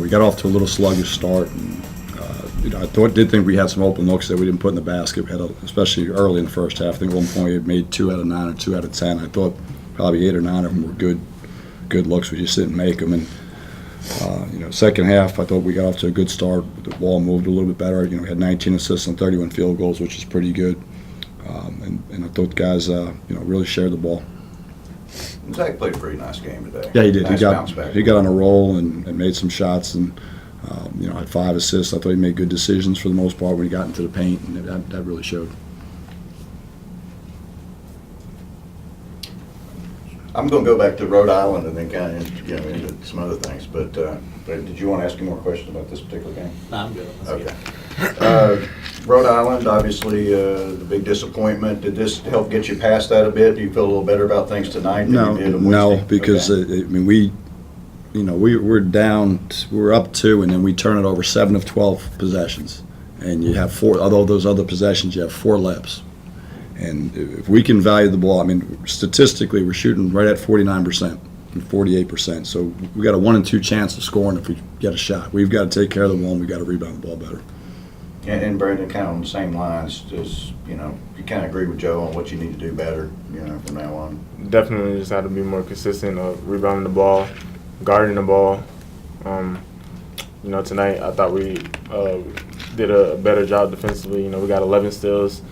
we got off to a little sluggish start. And, I did think we had some open looks that we didn't put in the basket. We had, especially early in the first half. I think at one point we had made 2 out of 9 or 2 out of 10. I thought probably 8 or 9 of them were good looks. We just didn't make them. And second half, I thought we got off to a good start. The ball moved a little bit better. We had 19 assists and 31 field goals, which is pretty good. And I thought the guys, really shared the ball. Zach played a pretty nice game today. Yeah, he did. Nice bounce back. He got on a roll and made some shots and, had 5 assists. I thought he made good decisions for the most part when he got into the paint, and that really showed. I'm going to go back to Rhode Island and then kind of into some other things. But did you want to ask me more questions about this particular game? No, I'm good. Okay. Rhode Island, obviously, the big disappointment. Did this help get you past that a bit? Do you feel a little better about things tonight than you did on No, Wednesday? because we're down. We're up 2, and then we turn it over 7 of 12 possessions, and you have 4. Although those other possessions, you have 4 layups. And if we can value the ball, statistically, we're shooting right at 49% and 48%. So we got a 1 in 2 chance of scoring if we get a shot. We've got to take care of the ball, and we've got to rebound the ball better. And Brandon, kind of on the same lines, you kind of agree with Joe on what you need to do better, from now on. Definitely just have to be more consistent of rebounding the ball, guarding the ball. Tonight I thought we did a better job defensively. We got 11 steals.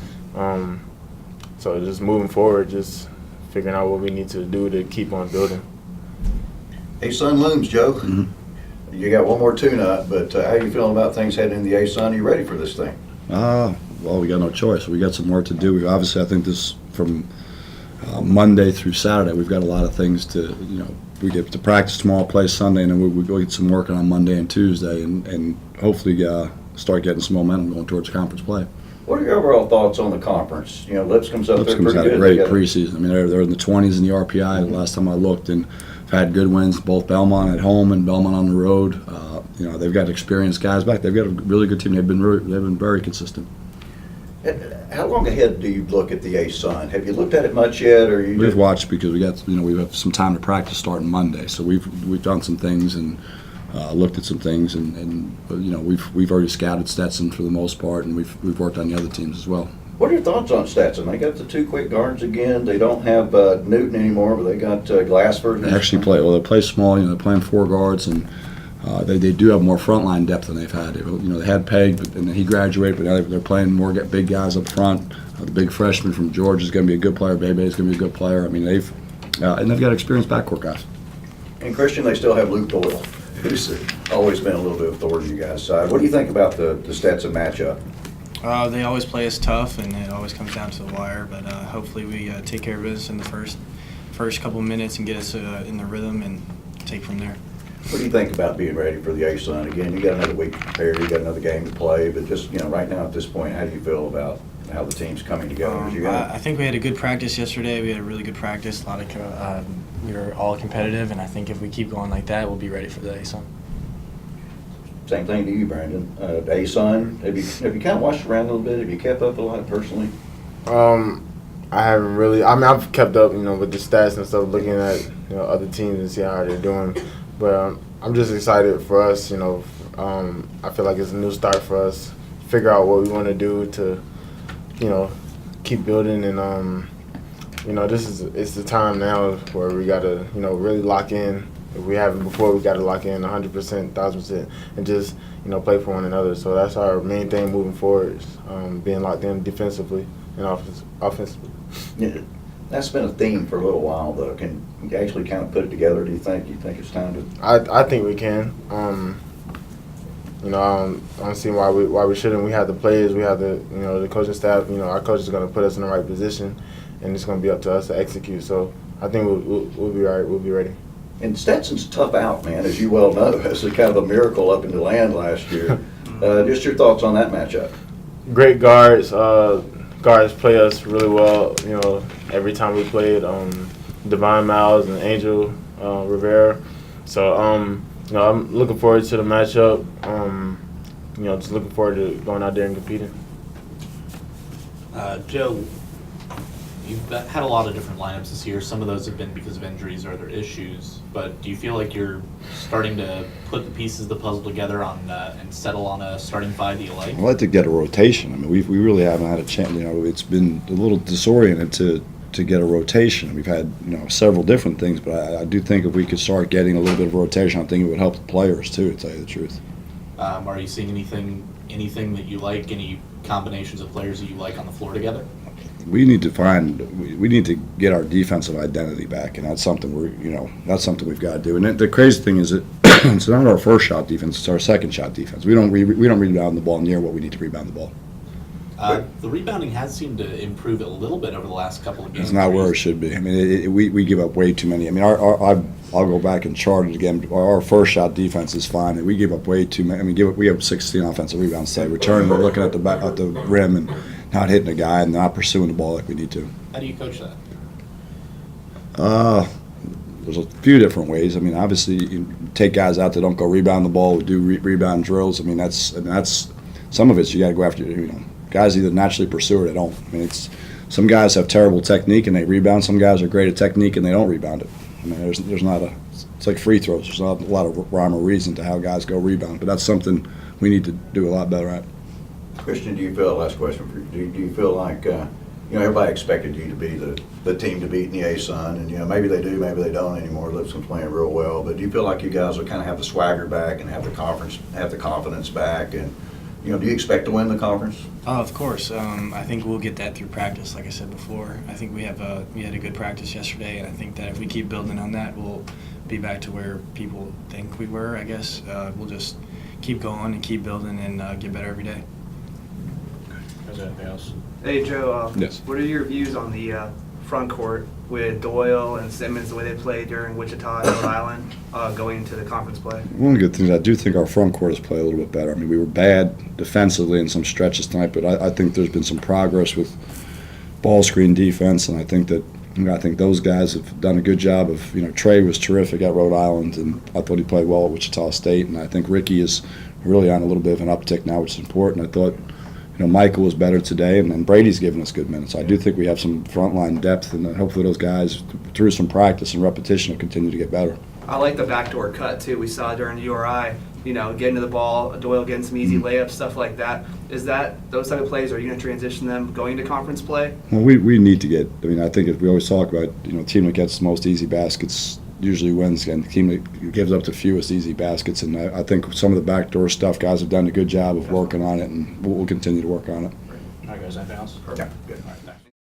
So just moving forward, just figuring out what we need to do to keep on building. A-Sun looms, Joe. Mm-hmm. You got one more tune-up, but how are you feeling about things heading into the A-Sun? Are you ready for this thing? Well, we got no choice. We got some work to do. Obviously, I think this from Monday through Saturday, we've got a lot of things to, we get to practice tomorrow, play Sunday, and then we go get some work on Monday and Tuesday, and hopefully start getting some momentum going towards conference play. What are your overall thoughts on the conference? Lipscomb's up there pretty Lipscomb's had good. a great preseason. They're in the 20s in the RPI. Mm-hmm. Last time I looked, and have had good wins, both Belmont at home and Belmont on the road. They've got experienced guys back. They've got a really good team. They've been very consistent. How long ahead do you look at the A-Sun? Have you looked at it much yet, or you? We've watched because we have some time to practice starting Monday. So we've done some things and looked at some things, and we've already scouted Stetson for the most part, and we've worked on the other teams as well. What are your thoughts on Stetson? They got the 2 quick guards again. They don't have Newton anymore, but they got Glassford. They actually they play small. They're playing 4 guards, and they do have more frontline depth than they've had. They had Peg, and then he graduated, but now they're playing more big guys up front. The big freshman from Georgia is going to be a good player. Bebe is going to be a good player. They've got experienced backcourt guys. And Christian, they still have Luke Doyle, who's always been a little bit of thorn in you guys' side. What do you think about the Stetson matchup? They always play us tough, and it always comes down to the wire. But hopefully we take care of business in the first couple minutes and get us in the rhythm and take from there. What do you think about being ready for the A-Sun? Again, you got another week to prepare, you got another game to play, but just right now at this point, how do you feel about how the team's coming together? I think we had a good practice yesterday. We had a really good practice. We were all competitive, and I think if we keep going like that, we'll be ready for the A-Sun. Same thing to you, Brandon. A-Sun, have you kind of watched around a little bit? Have you kept up a lot personally? I haven't really. I've kept up, with the stats and stuff, looking at other teams and see how they're doing. But I'm just excited for us. I feel like it's a new start for us. Figure out what we want to do to, keep building. And it's the time now where we gotta really lock in. If we haven't before, we gotta lock in 100%, 1,000%, and just play for one another. So that's our main thing moving forward, being locked in defensively and offensively. Yeah. That's been a theme for a little while, though. Can you actually kind of put it together, do you think? You think it's time to? I think we can. I don't see why we shouldn't. We have the players, we have the coaching staff. Our coach is going to put us in the right position, and it's going to be up to us to execute. So I think we'll be all right. We'll be ready. And Stetson's tough out, man, as you well know. That's kind of a miracle up in the land last year. Just your thoughts on that matchup? Great guards. Guards play us really well. Every time we played, Divine Miles and Angel Rivera. So I'm looking forward to the matchup. Just looking forward to going out there and competing. Joe, you've had a lot of different lineups this year. Some of those have been because of injuries or other issues. But do you feel like you're starting to put the pieces of the puzzle together and settle on a starting five that you like? I'd like to get a rotation. I mean, we really haven't had a chance. You know, it's been a little disoriented to get a rotation. We've had, you know, several different things, but I do think if we could start getting a little bit of rotation, I think it would help the players too, to tell you the truth. Are you seeing anything that you like? Any combinations of players that you like on the floor together? We need to get our defensive identity back, and that's something that's something we've got to do. And the crazy thing is that it's not our first shot defense; it's our second shot defense. We don't rebound the ball near what we need to rebound the ball. The rebounding has seemed to improve a little bit over the last couple of games. It's not where it should be. I mean, we give up way too many. I mean, I'll go back and chart it again. Our first shot defense is fine, and we give up way too many. I mean, we have 16 offensive rebounds today. Returning, we're looking at the rim and not hitting a guy and not pursuing the ball like we need to. How do you coach that? There's a few different ways. I mean, obviously, you take guys out that don't go rebound the ball, do rebound drills. I mean, that's some of it. You got to go after. You know, guys either naturally pursue it or they don't. I mean, some guys have terrible technique and they rebound. Some guys are great at technique and they don't rebound it. I mean, there's not it's like free throws. There's not a lot of rhyme or reason to how guys go rebound, but that's something we need to do a lot better at. Christian, do you feel, last question for you, do you feel like, everybody expected you to be the team to beat in the A-Sun, and, maybe they do, maybe they don't anymore. Lipscomb's playing real well, but do you feel like you guys will kind of have the swagger back and have the confidence back, and, do you expect to win the conference? Of course. I think we'll get that through practice, like I said before. I think we had a good practice yesterday, and I think that if we keep building on that, we'll be back to where people think we were, I guess. We'll just keep going and keep building and get better every day. Is there anything else? Hey, Joe, Yes. What are your views on the front court with Doyle and Simmons, the way they played during Wichita and Rhode Island, going into the conference play? One of the good things, I do think our front court has played a little bit better. I mean, we were bad defensively in some stretches tonight, but I think there's been some progress with ball screen defense, and I think those guys have done a good job of, Trey was terrific at Rhode Island, and I thought he played well at Wichita State, and I think Ricky is really on a little bit of an uptick now, which is important. I thought, Michael was better today, and then Brady's given us good minutes. I do think we have some frontline depth, and hopefully those guys, through some practice and repetition, will continue to get better. I like the backdoor cut, too. We saw during URI, getting to the ball, Doyle getting some easy layups, stuff like that. Is that those type of plays, are you going to transition them going to conference play? Well, we need to get, I think if we always talk about, team that gets the most easy baskets usually wins, and the team that gives up the fewest easy baskets. And I think some of the backdoor stuff, guys have done a good job of working on it, and we'll continue to work on it. All right, guys, anything else? Yeah, good. All right, thanks.